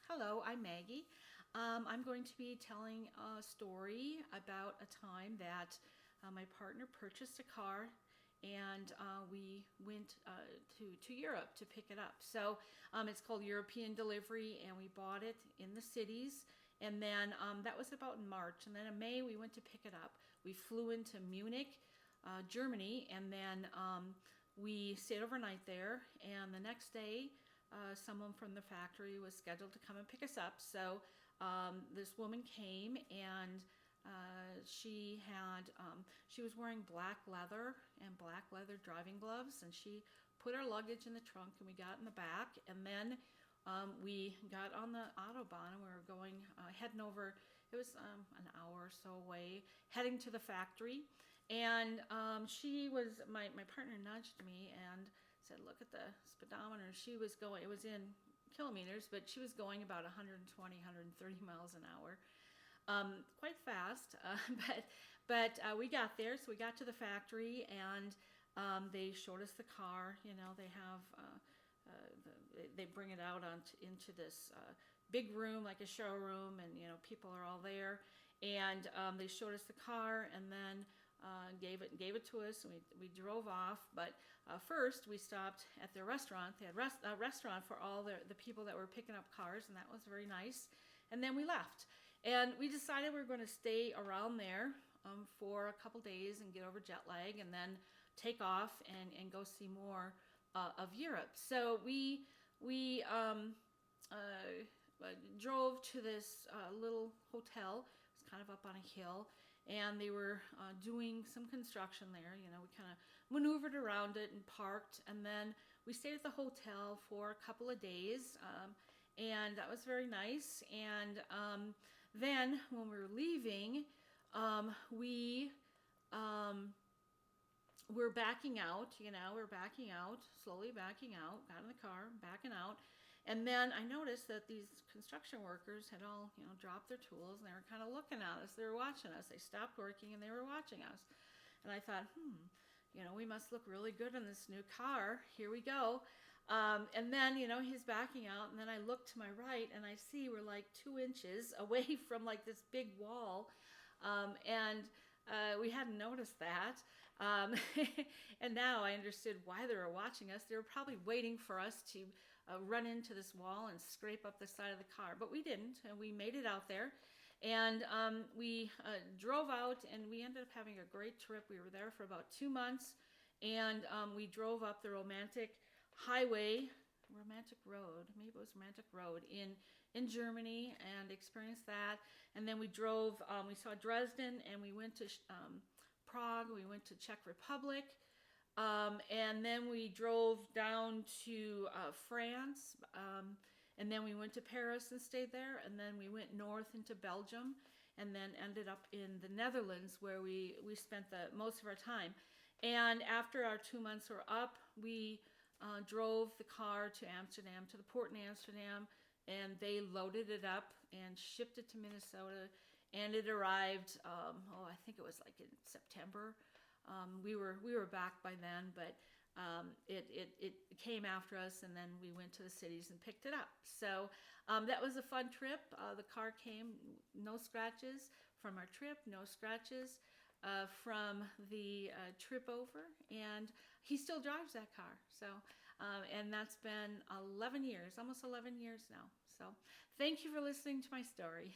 Hello, I'm Maggie. I'm going to be telling a story about a time that my partner purchased a car and we went to Europe to pick it up. So it's called European Delivery, and we bought it in the cities. And then that was about in March. And then in May, we went to pick it up. We flew into Munich, Germany, and then we stayed overnight there. And the next day, someone from the factory was scheduled to come and pick us up. So this woman came, and she was wearing black leather and black leather driving gloves, and she put our luggage in the trunk, and we got in the back, and then we got on the Autobahn, and we were going heading over. It was an hour or so away, heading to the factory. And my partner nudged me and said, "Look at the speedometer." She was going, it was in kilometers, but she was going about 120, 130 miles an hour. Quite fast, but we got there. So we got to the factory, and they showed us the car. You know, they have they bring it out into this big room, like a showroom, and people are all there. And they showed us the car, and then gave it to us, and we drove off. But first we stopped at their restaurant. They had a restaurant for all the people that were picking up cars, and that was very nice. And then we left, and we decided we were going to stay around there for a couple days and get over jet lag, and then take off and go see more of Europe. So we drove to this little hotel. It was kind of up on a hill, and they were doing some construction there. We kind of maneuvered around it and parked, and then we stayed at the hotel for a couple of days, and that was very nice. And then when we were leaving, we we're backing out, we're backing out, slowly backing out, got in the car, backing out. And then I noticed that these construction workers had all, dropped their tools, and they were kind of looking at us. They were watching us. They stopped working, and they were watching us. And I thought, we must look really good in this new car. Here we go. And then, he's backing out, and then I look to my right, and I see we're like 2 inches away from like this big wall. And we hadn't noticed that. And now I understood why they were watching us. They were probably waiting for us to run into this wall and scrape up the side of the car. But we didn't, and we made it out there. And we drove out, and we ended up having a great trip. We were there for about 2 months, and we drove up the romantic romantic road in Germany, and experienced that. And then we drove, we saw Dresden, and we went to Prague, we went to Czech Republic, and then we drove down to France, and then we went to Paris and stayed there, and then we went north into Belgium, and then ended up in the Netherlands, where we spent the most of our time. And after our 2 months were up, we drove the car to Amsterdam, to the port in Amsterdam, and they loaded it up and shipped it to Minnesota, and it arrived, I think it was like in September. We were back by then, but it came after us, and then we went to the cities and picked it up. So that was a fun trip. The car came, no scratches from our trip, no scratches from the trip over, and he still drives that car. So and that's been 11 years, almost 11 years now. So thank you for listening to my story.